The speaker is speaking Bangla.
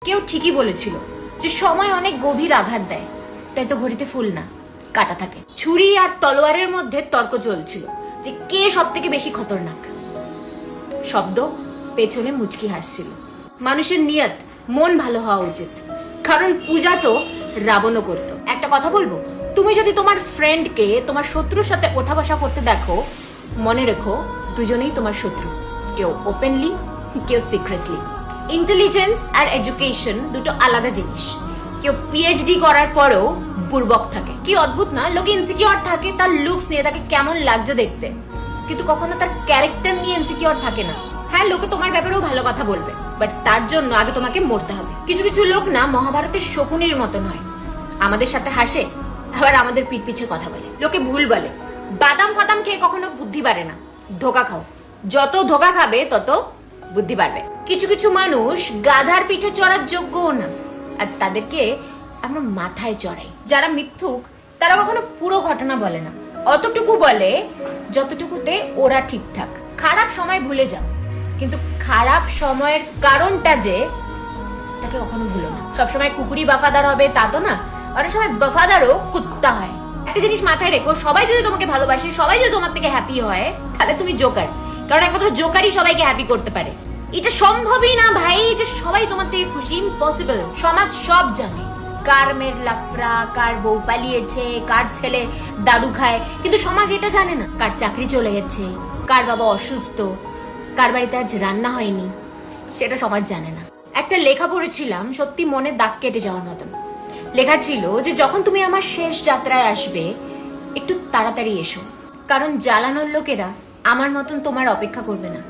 কেউ ঠিকই বলেছিল যে সময় অনেক গভীর আঘাত দেয়, তাই তো ঘড়িতে ফুল না কাটা থাকে। ছুরি আর তলোয়ারের মধ্যে তর্ক চলছিল যে কে সব থেকে বেশি খতরনাক। শব্দ পেছনে মুচকি হাসছিল। মানুষের নিয়ত, মন ভালো হওয়া উচিত, কারণ পূজা তো রাবণও করতো। একটা কথা বলবো, তুমি যদি তোমার ফ্রেন্ডকে তোমার শত্রুর সাথে ওঠা বসা করতে দেখো, মনে রেখো দুজনেই তোমার শত্রু, কেউ ওপেনলি, কেউ সিক্রেটলি। ইন্টেলিজেন্স আর এডুকেশন দুটো আলাদা জিনিস। কেউ পিএইচডি করার পরেও বুর্বক থাকে। কি অদ্ভুত না, লোকে ইনসিকিউর থাকে তার লুকস নিয়ে, তাকে কেমন লাগছে দেখতে, কিন্তু কখনো তার ক্যারেক্টার নিয়ে ইনসিকিউর থাকে না। হ্যাঁ, লোকে তোমার ব্যাপারেও ভালো কথা বলবে, বাট তার জন্য আগে তোমাকে মরতে হবে। কিছু কিছু লোক না মহাভারতের শকুনির মতো নয়, আমাদের সাথে হাসে আবার আমাদের পিঠ পিছে কথা বলে। লোকে ভুল বলে, বাদাম ফাদাম খেয়ে কখনো বুদ্ধি বাড়ে না। ধোকা খাও, যত ধোকা খাবে তত বুদ্ধি বাড়বে। কিছু কিছু মানুষ গাধার পিঠে চড়ার যোগ্যও না, আর তাদেরকে আমরা মাথায় চড়াই। যারা মিথ্যুক তারা কখনো পুরো ঘটনা বলে না, অতটুকু বলে যতটুকুতে ওরা ঠিকঠাক। খারাপ সময় ভুলে যাও, কিন্তু খারাপ সময়ের কারণটা যে তাকে কখনো ভুলো না। সবসময় কুকুরই বাফাদার হবে তা তো না, অনেক সময় বাফাদারও কুত্তা হয়। একটা জিনিস মাথায় রেখো, সবাই যদি তোমাকে ভালোবাসে, সবাই যদি তোমার থেকে হ্যাপি হয়, তাহলে তুমি জোকার, কারণ একমাত্র জোকারই সবাইকে হ্যাপি করতে পারে। এটা সম্ভবই না ভাই যে সবাই তোমার থেকে খুশি, ইম্পসিবল। সমাজ সব জানে কার মেয়ের লাফরা, কার বউ পালিয়েছে, কার ছেলে দারু খায়, কিন্তু সমাজ এটা জানে না কার চাকরি চলে গেছে, কার বাবা অসুস্থ, কার বাড়িতে আজ রান্না হয়নি, সেটা সমাজ জানে না। একটা লেখা পড়েছিলাম, সত্যি মনে দাগ কেটে যাওয়ার মতন। লেখা ছিল যে যখন তুমি আমার শেষ যাত্রায় আসবে, একটু তাড়াতাড়ি এসো, কারণ জ্বালানোর লোকেরা আমার মতন তোমার অপেক্ষা করবে না।